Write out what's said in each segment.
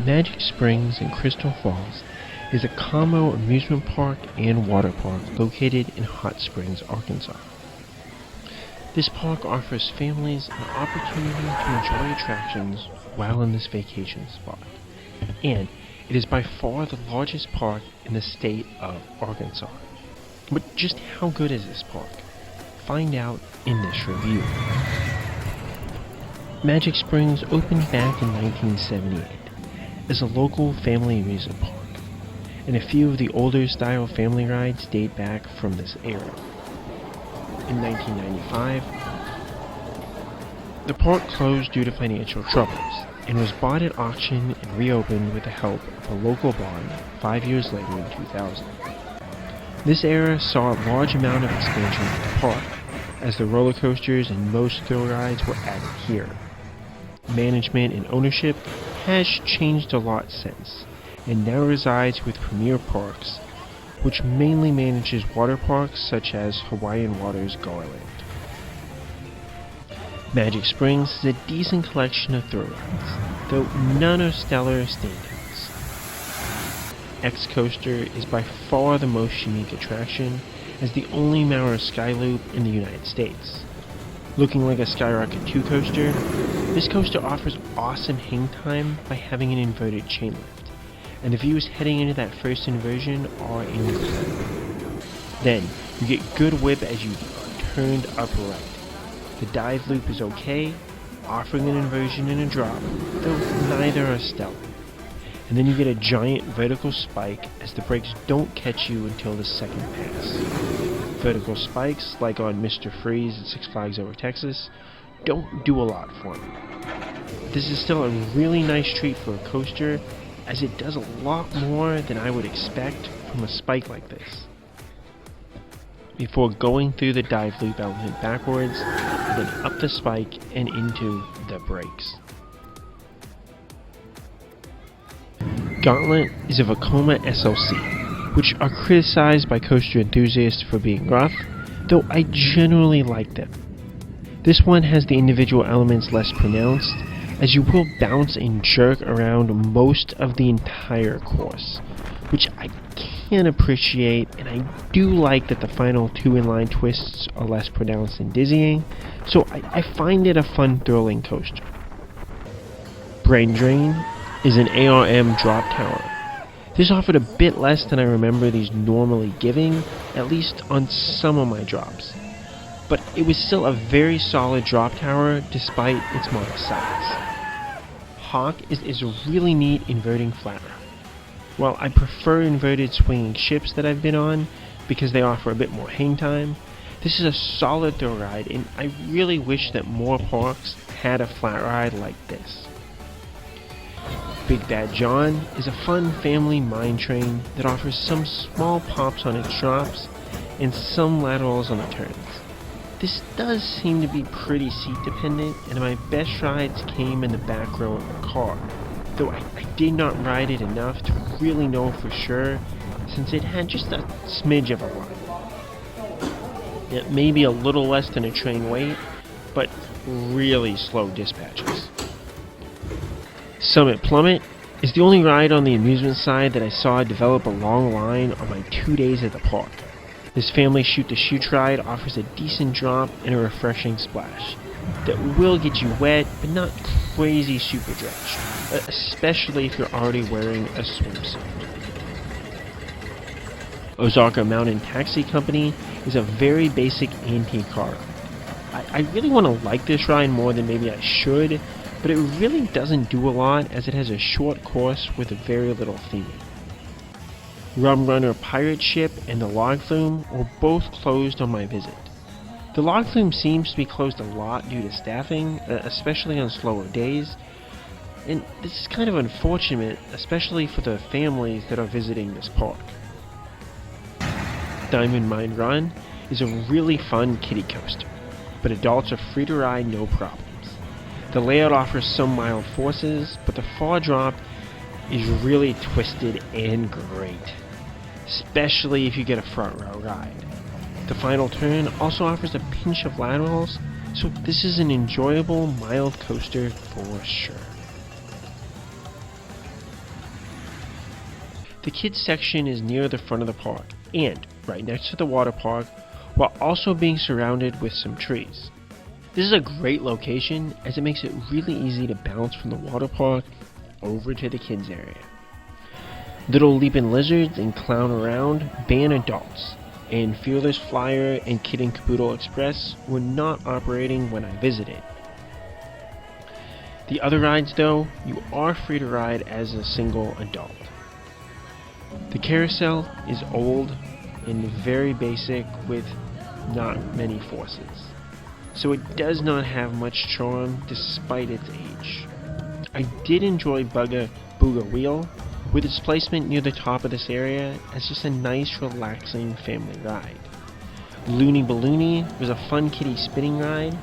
Magic Springs in Crystal Falls is a combo amusement park and water park located in Hot Springs, Arkansas. This park offers families an opportunity to enjoy attractions while in this vacation spot, and it is by far the largest park in the state of Arkansas. But just how good is this park? Find out in this review. Magic Springs opened back in 1978 as a local family amusement park, and a few of the older style family rides date back from this era. In 1995, the park closed due to financial troubles and was bought at auction and reopened with the help of a local bond 5 years later in 2000. This era saw a large amount of expansion of the park, as the roller coasters and most thrill rides were added here. Management and ownership has changed a lot since, and now resides with Premier Parks, which mainly manages water parks such as Hawaiian Water's Gauntlet. Magic Springs is a decent collection of thrill rides, though none are stellar standouts. X-Coaster is by far the most unique attraction, as the only Maurer Skyloop in the United States. Looking like a Skyrocket 2 coaster, this coaster offers awesome hang time by having an inverted chain lift, and the views heading into that first inversion are incredible. Then, you get good whip as you are turned upright. The dive loop is okay, offering an inversion and a drop, though neither are stellar. And then you get a giant vertical spike as the brakes don't catch you until the second pass. Vertical spikes, like on Mr. Freeze at Six Flags Over Texas, don't do a lot for me. This is still a really nice treat for a coaster, as it does a lot more than I would expect from a spike like this. Before going through the dive loop element backwards, and then up the spike and into the brakes. Gauntlet is a Vekoma SLC, which are criticized by coaster enthusiasts for being rough, though I generally like them. This one has the individual elements less pronounced, as you will bounce and jerk around most of the entire course, which I can appreciate, and I do like that the final two inline twists are less pronounced and dizzying, so I find it a fun, thrilling coaster. Brain Drain is an ARM drop tower. This offered a bit less than I remember these normally giving, at least on some of my drops. But it was still a very solid drop tower despite its modest size. Hawk is a really neat inverting flat ride. While I prefer inverted swinging ships that I've been on because they offer a bit more hang time, this is a solid thrill ride, and I really wish that more parks had a flat ride like this. Big Bad John is a fun family mine train that offers some small pops on its drops and some laterals on the turns. This does seem to be pretty seat dependent, and my best rides came in the back row of the car, though I did not ride it enough to really know for sure, since it had just a smidge of a line. It may be a little less than a train wait, but really slow dispatches. Summit Plummet is the only ride on the amusement side that I saw develop a long line on my 2 days at the park. This family shoot-to-chute ride offers a decent drop and a refreshing splash that will get you wet, but not crazy super drenched, especially if you're already wearing a swimsuit. Ozarka Mountain Taxi Company is a very basic antique car ride. I really want to like this ride more than maybe I should, but it really doesn't do a lot as it has a short course with very little theming. Rum Runner Pirate Ship and the Log Flume were both closed on my visit. The Log Flume seems to be closed a lot due to staffing, especially on slower days, and this is kind of unfortunate, especially for the families that are visiting this park. Diamond Mine Run is a really fun kiddie coaster, but adults are free to ride no problems. The layout offers some mild forces, but the far drop is really twisted and great, especially if you get a front row ride. The final turn also offers a pinch of laterals, so this is an enjoyable, mild coaster for sure. The kids section is near the front of the park and right next to the water park, while also being surrounded with some trees. This is a great location as it makes it really easy to bounce from the water park over to the kids area. Little Leapin' Lizards and Clown Around ban adults, and Fearless Flyer and Kid and Caboodle Express were not operating when I visited. The other rides though, you are free to ride as a single adult. The carousel is old and very basic with not many forces, so it does not have much charm despite its age. I did enjoy Booga Wheel with its placement near the top of this area as just a nice relaxing family ride. Looney Balloony was a fun kiddie spinning ride,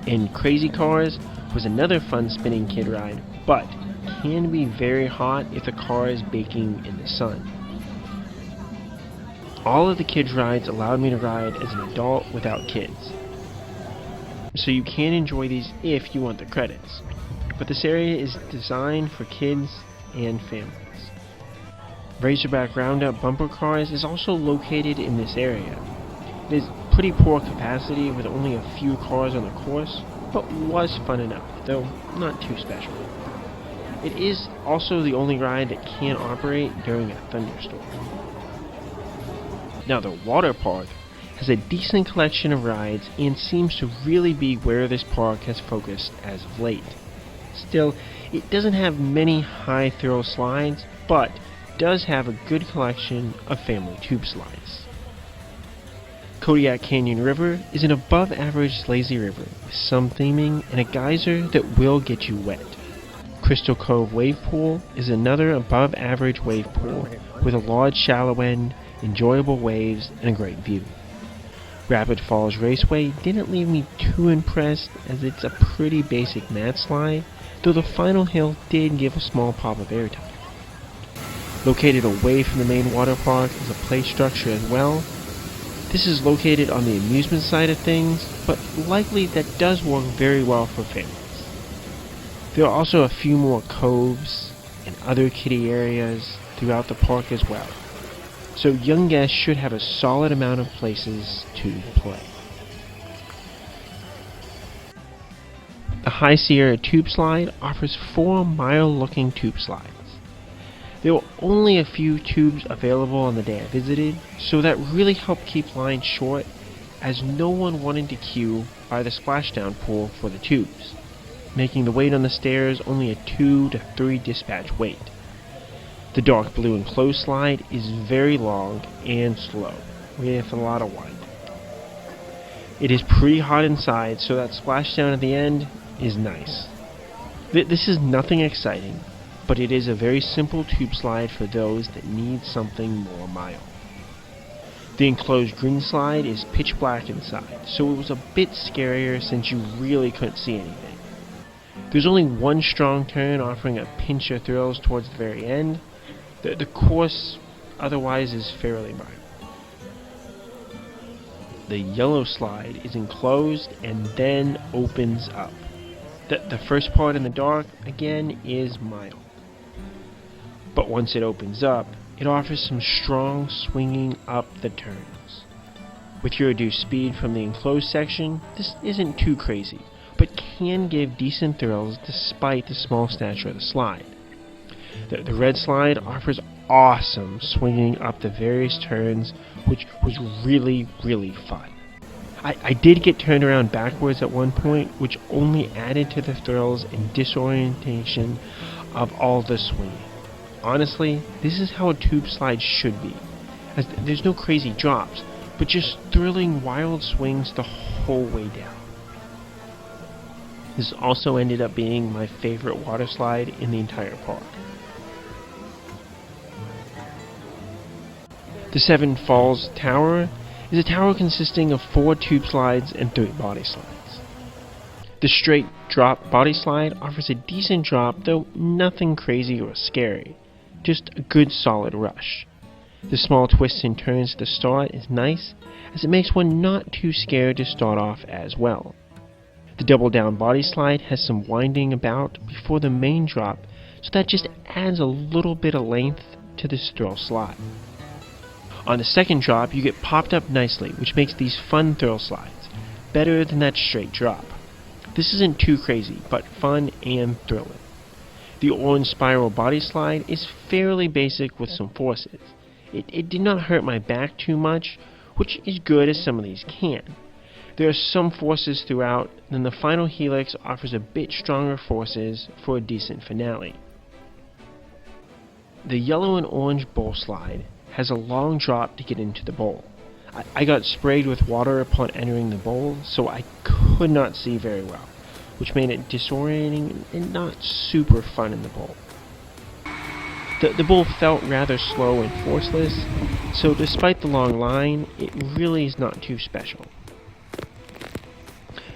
and Crazy Cars was another fun spinning kid ride, but can be very hot if the car is baking in the sun. All of the kids rides allowed me to ride as an adult without kids, so you can enjoy these if you want the credits, but this area is designed for kids and families. Razorback Round Up bumper cars is also located in this area. It is pretty poor capacity with only a few cars on the course, but was fun enough, though not too special. It is also the only ride that can operate during a thunderstorm. Now the water park has a decent collection of rides and seems to really be where this park has focused as of late. Still, it doesn't have many high thrill slides, but does have a good collection of family tube slides. Kodiak Canyon River is an above average lazy river with some theming and a geyser that will get you wet. Crystal Cove Wave Pool is another above average wave pool with a large shallow end, enjoyable waves, and a great view. Rapid Falls Raceway didn't leave me too impressed as it's a pretty basic mat slide, though the final hill did give a small pop of airtime. Located away from the main water park is a play structure as well. This is located on the amusement side of things, but likely that does work very well for families. There are also a few more coves and other kiddie areas throughout the park as well, so young guests should have a solid amount of places to play. The High Sierra Tube Slide offers 4 mild-looking tube slides. There were only a few tubes available on the day I visited, so that really helped keep lines short as no one wanted to queue by the splashdown pool for the tubes, making the wait on the stairs only a 2 to 3 dispatch wait. The dark blue enclosed slide is very long and slow, with a lot of wind. It is pretty hot inside, so that splashdown at the end is nice. This is nothing exciting, but it is a very simple tube slide for those that need something more mild. The enclosed green slide is pitch black inside, so it was a bit scarier since you really couldn't see anything. There's only one strong turn offering a pinch of thrills towards the very end. The course otherwise is fairly mild. The yellow slide is enclosed and then opens up. The first part in the dark, again, is mild. But once it opens up, it offers some strong swinging up the turns. With your reduced speed from the enclosed section, this isn't too crazy, but can give decent thrills despite the small stature of the slide. The red slide offers awesome swinging up the various turns, which was really, really fun. I did get turned around backwards at one point, which only added to the thrills and disorientation of all the swinging. Honestly, this is how a tube slide should be, as there's no crazy drops, but just thrilling wild swings the whole way down. This also ended up being my favorite water slide in the entire park. The Seven Falls Tower is a tower consisting of 4 tube slides and 3 body slides. The straight drop body slide offers a decent drop, though nothing crazy or scary, just a good solid rush. The small twists and turns at the start is nice, as it makes one not too scared to start off as well. The double down body slide has some winding about before the main drop, so that just adds a little bit of length to this thrill slide. On the second drop, you get popped up nicely, which makes these fun thrill slides better than that straight drop. This isn't too crazy, but fun and thrilling. The orange spiral body slide is fairly basic with some forces. It did not hurt my back too much, which is good as some of these can. There are some forces throughout, then the final helix offers a bit stronger forces for a decent finale. The yellow and orange bowl slide has a long drop to get into the bowl. I got sprayed with water upon entering the bowl, so I could not see very well, which made it disorienting and not super fun in the bowl. The bowl felt rather slow and forceless, so despite the long line, it really is not too special.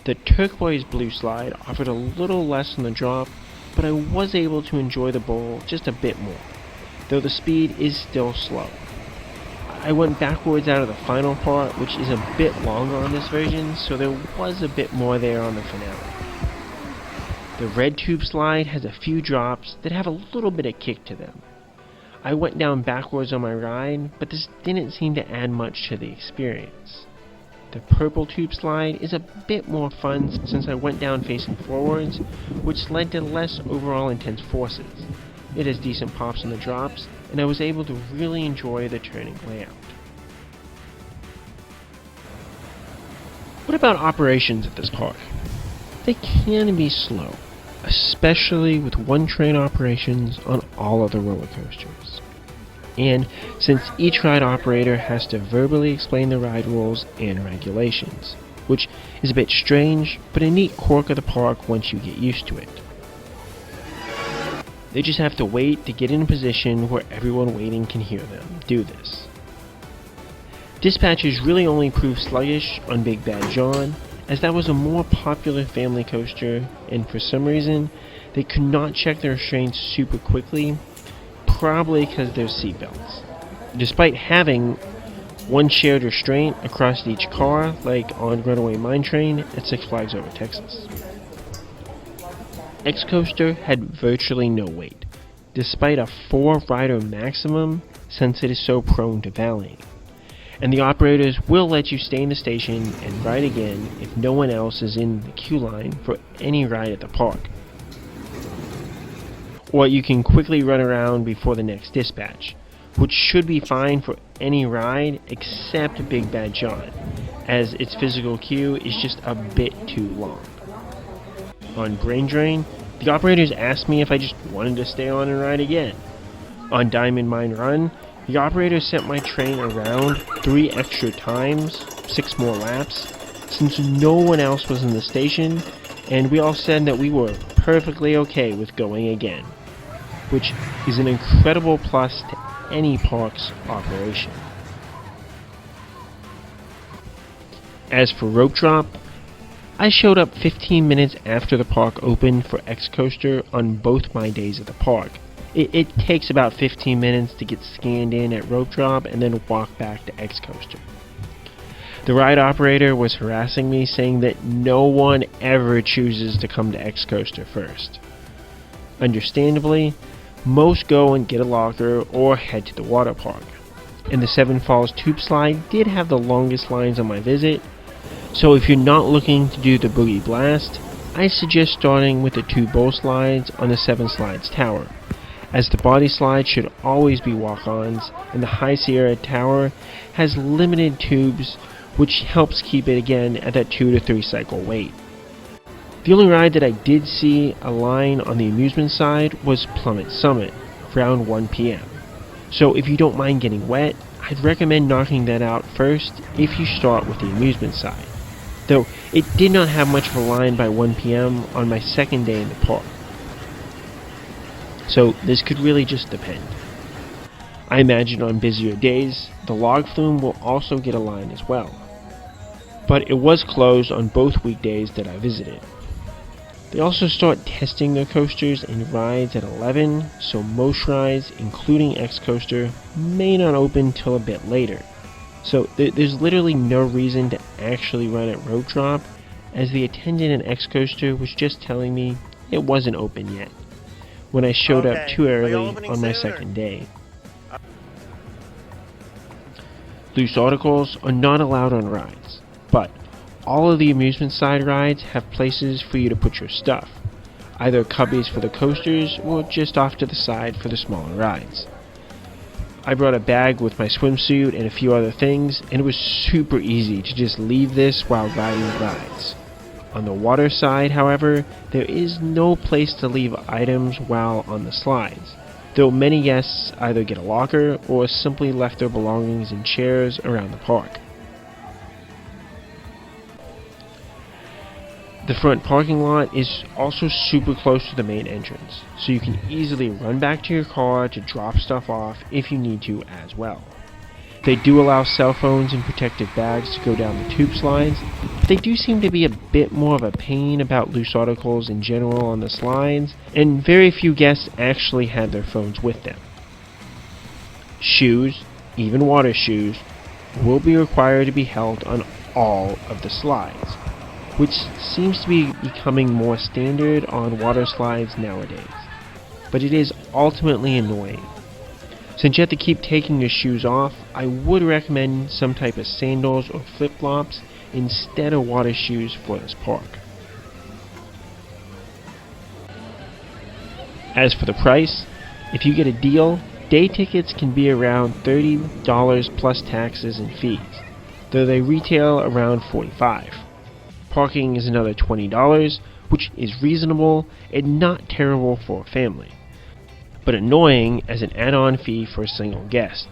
The turquoise blue slide offered a little less on the drop, but I was able to enjoy the bowl just a bit more, though the speed is still slow. I went backwards out of the final part, which is a bit longer on this version, so there was a bit more there on the finale. The red tube slide has a few drops that have a little bit of kick to them. I went down backwards on my ride, but this didn't seem to add much to the experience. The purple tube slide is a bit more fun since I went down facing forwards, which led to less overall intense forces. It has decent pops on the drops, and I was able to really enjoy the turning layout. What about operations at this park? They can be slow, especially with one-train operations on all other roller coasters. And since each ride operator has to verbally explain the ride rules and regulations, which is a bit strange, but a neat quirk of the park once you get used to it. They just have to wait to get in a position where everyone waiting can hear them do this. Dispatches really only proved sluggish on Big Bad John, as that was a more popular family coaster, and for some reason, they could not check their restraints super quickly, probably because of their seatbelts. Despite having one shared restraint across each car, like on Runaway Mine Train at Six Flags Over Texas. X-Coaster had virtually no weight, despite a 4-rider maximum since it is so prone to valleying. And the operators will let you stay in the station and ride again if no one else is in the queue line for any ride at the park. Or you can quickly run around before the next dispatch, which should be fine for any ride except Big Bad John, as its physical queue is just a bit too long. On Brain Drain, the operators asked me if I just wanted to stay on and ride again. On Diamond Mine Run, the operator sent my train around 3 extra times, 6 more laps, since no one else was in the station, and we all said that we were perfectly okay with going again, which is an incredible plus to any park's operation. As for rope drop, I showed up 15 minutes after the park opened for X-Coaster on both my days at the park. It takes about 15 minutes to get scanned in at rope drop and then walk back to X-Coaster. The ride operator was harassing me, saying that no one ever chooses to come to X-Coaster first. Understandably, most go and get a locker or head to the water park. And the Seven Falls Tube Slide did have the longest lines on my visit, so if you're not looking to do the Boogie Blast, I suggest starting with the 2 bowl slides on the Seven Slides Tower, as the body slide should always be walk-ons, and the High Sierra Tower has limited tubes, which helps keep it again at that 2 to 3 cycle wait. The only ride that I did see a line on the amusement side was Plummet Summit, around 1 p.m. So if you don't mind getting wet, I'd recommend knocking that out first if you start with the amusement side, though it did not have much of a line by 1 p.m. on my second day in the park. So this could really just depend. I imagine on busier days, the log flume will also get a line as well, but it was closed on both weekdays that I visited. They also start testing their coasters and rides at 11, so most rides, including X-Coaster, may not open till a bit later. So there's literally no reason to actually run at rope drop, as the attendant at X-Coaster was just telling me it wasn't open yet, when I showed up too early on my second day. Loose articles are not allowed on rides, but all of the amusement side rides have places for you to put your stuff, either cubbies for the coasters or just off to the side for the smaller rides. I brought a bag with my swimsuit and a few other things, and it was super easy to just leave this while riding the rides. On the water side, however, there is no place to leave items while on the slides, though many guests either get a locker or simply left their belongings in chairs around the park. The front parking lot is also super close to the main entrance, so you can easily run back to your car to drop stuff off if you need to as well. They do allow cell phones and protective bags to go down the tube slides, but they do seem to be a bit more of a pain about loose articles in general on the slides, and very few guests actually had their phones with them. Shoes, even water shoes, will be required to be held on all of the slides, which seems to be becoming more standard on water slides nowadays, but it is ultimately annoying. Since you have to keep taking your shoes off, I would recommend some type of sandals or flip-flops instead of water shoes for this park. As for the price, if you get a deal, day tickets can be around $30 plus taxes and fees, though they retail around $45. Parking is another $20, which is reasonable and not terrible for a family, but annoying as an add-on fee for a single guest.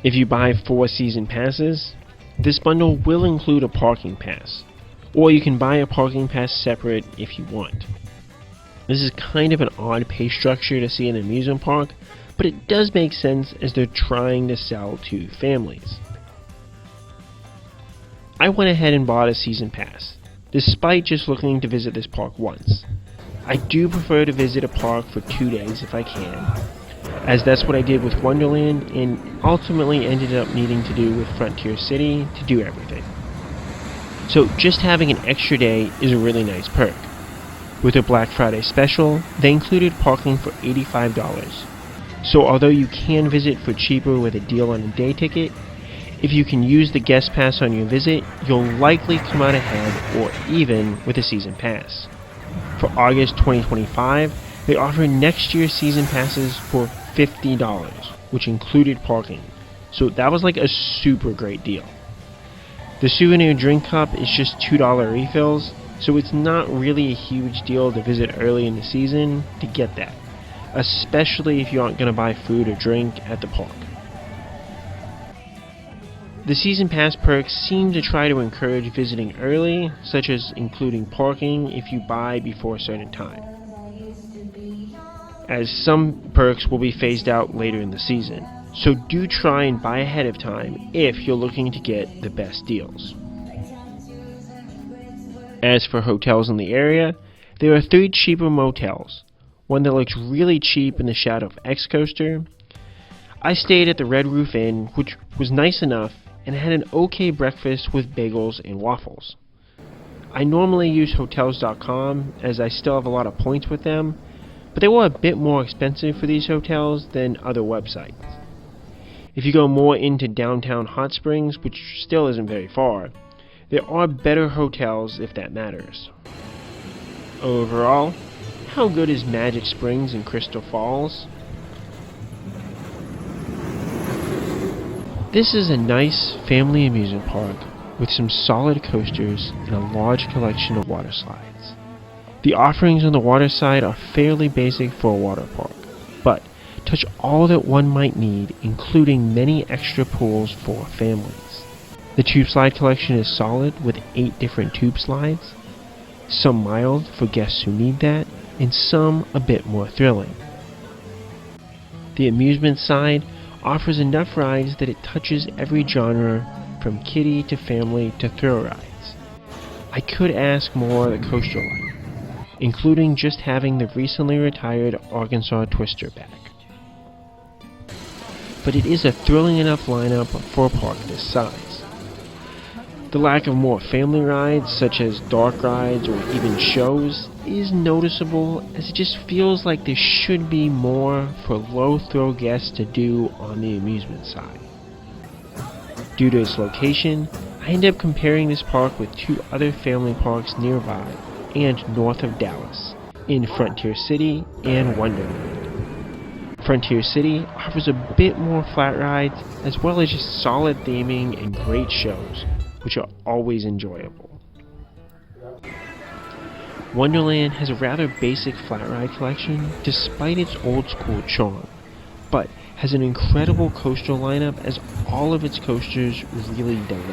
If you buy 4 season passes, this bundle will include a parking pass, or you can buy a parking pass separate if you want. This is kind of an odd pay structure to see in an amusement park, but it does make sense as they're trying to sell to families. I went ahead and bought a season pass, despite just looking to visit this park once. I do prefer to visit a park for 2 days if I can, as that's what I did with Wonderland and ultimately ended up needing to do with Frontier City to do everything. So just having an extra day is a really nice perk. With their Black Friday special, they included parking for $85. So although you can visit for cheaper with a deal on a day ticket, if you can use the guest pass on your visit, you'll likely come out ahead or even with a season pass. For August 2025, they offer next year's season passes for $50, which included parking. So that was like a super great deal. The souvenir drink cup is just $2 refills, so it's not really a huge deal to visit early in the season to get that, especially if you aren't going to buy food or drink at the park. The season pass perks seem to try to encourage visiting early, such as including parking if you buy before a certain time, as some perks will be phased out later in the season, so do try and buy ahead of time if you're looking to get the best deals. As for hotels in the area, there are 3 cheaper motels, one that looks really cheap in the shadow of X Coaster. I stayed at the Red Roof Inn, which was nice enough and had an okay breakfast with bagels and waffles. I normally use Hotels.com as I still have a lot of points with them, but they were a bit more expensive for these hotels than other websites. If you go more into downtown Hot Springs, which still isn't very far, there are better hotels if that matters. Overall, how good is Magic Springs and Crystal Falls? This is a nice family amusement park with some solid coasters and a large collection of water slides. The offerings on the water side are fairly basic for a water park, but touch all that one might need, including many extra pools for families. The tube slide collection is solid with 8 different tube slides, some mild for guests who need that, and some a bit more thrilling. The amusement side offers enough rides that it touches every genre from kiddie to family to thrill rides. I could ask more of the coaster line, including just having the recently retired Arkansas Twister back. But it is a thrilling enough lineup for a park this size. The lack of more family rides, such as dark rides or even shows, is noticeable, as it just feels like there should be more for low thrill guests to do on the amusement side. Due to its location, I ended up comparing this park with two other family parks nearby and north of Dallas, in Frontier City and Wonderland. Frontier City offers a bit more flat rides, as well as just solid theming and great shows, which are always enjoyable. Wonderland has a rather basic flat ride collection despite its old school charm, but has an incredible coaster lineup as all of its coasters really deliver.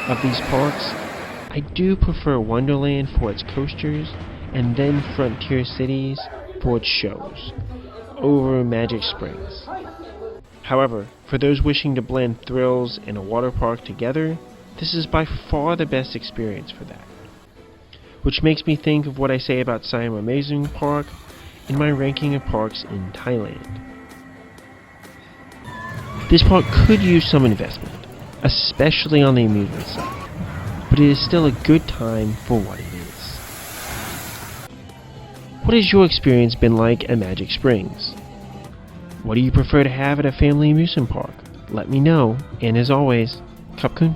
Of these parks, I do prefer Wonderland for its coasters and then Frontier Cities for its shows, over Magic Springs. However, for those wishing to blend thrills and a water park together, this is by far the best experience for that. Which makes me think of what I say about Siam Amusement Park in my ranking of parks in Thailand. This park could use some investment, especially on the amusement side, but it is still a good time for what it is. What has your experience been like at Magic Springs? What do you prefer to have at a family amusement park? Let me know, and as always, Quacken.